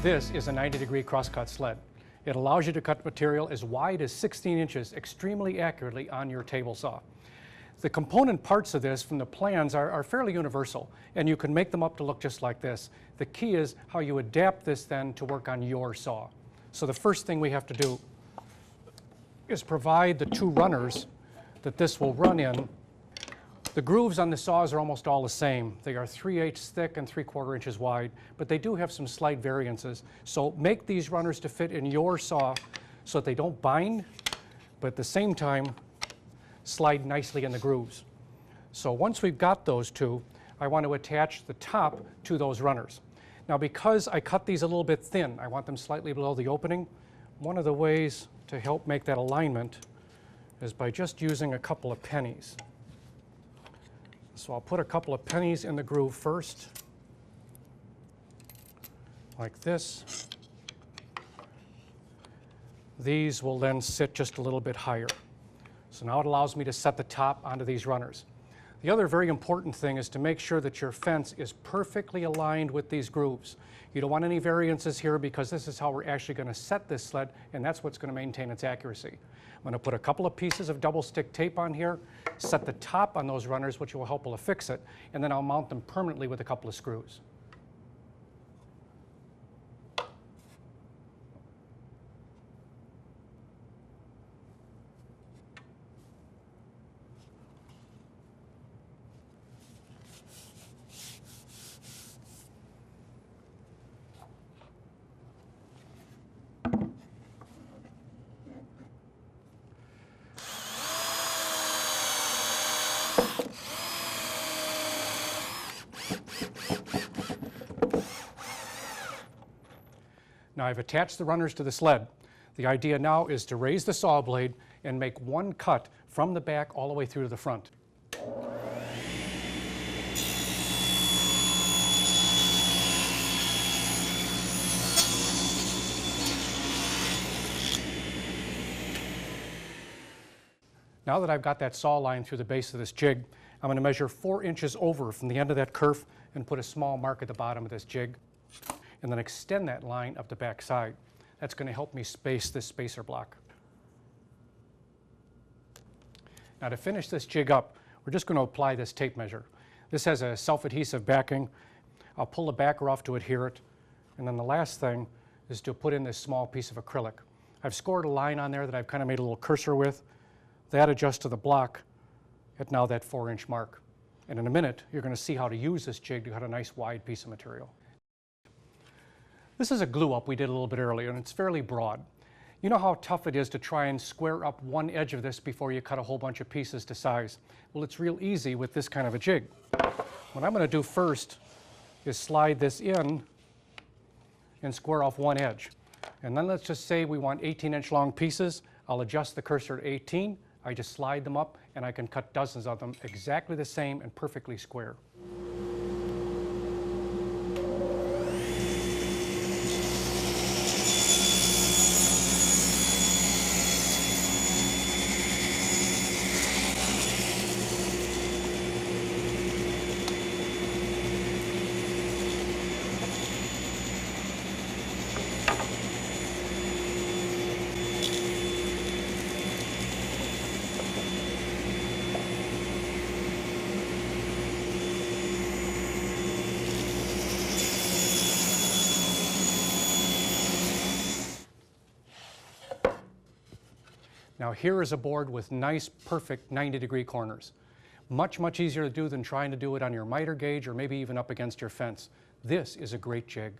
This is a 90-degree crosscut sled. It allows you to cut material as wide as 16 inches extremely accurately on your table saw. The component parts of this from the plans are fairly universal, and you can make them up to look just like this. The key is how you adapt this then to work on your saw. So the first thing we have to do is provide the two runners that this will run in. The grooves on the saws are almost all the same. They are 3/8 thick and 3/4 inches wide, but they do have some slight variances. So make these runners to fit in your saw so that they don't bind, but at the same time slide nicely in the grooves. So once we've got those two, I want to attach the top to those runners. Now because I cut these a little bit thin, I want them slightly below the opening. One of the ways to help make that alignment is by just using a couple of pennies. So I'll put a couple of pennies in the groove first, like this. These will then sit just a little bit higher. So now it allows me to set the top onto these runners. The other very important thing is to make sure that your fence is perfectly aligned with these grooves. You don't want any variances here because this is how we're actually going to set this sled, and that's what's going to maintain its accuracy. I'm going to put a couple of pieces of double stick tape on here, set the top on those runners, which will help affix it, and then I'll mount them permanently with a couple of screws. Now I've attached the runners to the sled. The idea now is to raise the saw blade and make one cut from the back all the way through to the front. Now that I've got that saw line through the base of this jig, I'm going to measure 4 inches over from the end of that kerf and put a small mark at the bottom of this jig, and then extend that line up the back side. That's going to help me space this spacer block. Now to finish this jig up, we're just going to apply this tape measure. This has a self-adhesive backing. I'll pull the backer off to adhere it, and then the last thing is to put in this small piece of acrylic. I've scored a line on there that I've kind of made a little cursor with. That adjusts to the block at now that 4-inch mark. And in a minute, you're going to see how to use this jig to cut a nice wide piece of material. This is a glue up we did a little bit earlier, and it's fairly broad. You know how tough it is to try and square up one edge of this before you cut a whole bunch of pieces to size? Well, it's real easy with this kind of a jig. What I'm going to do first is slide this in and square off one edge. And then let's just say we want 18-inch long pieces. I'll adjust the cursor to 18. I just slide them up, and I can cut dozens of them exactly the same and perfectly square. Now here is a board with nice, perfect 90-degree corners. Much, much easier to do than trying to do it on your miter gauge or maybe even up against your fence. This is a great jig.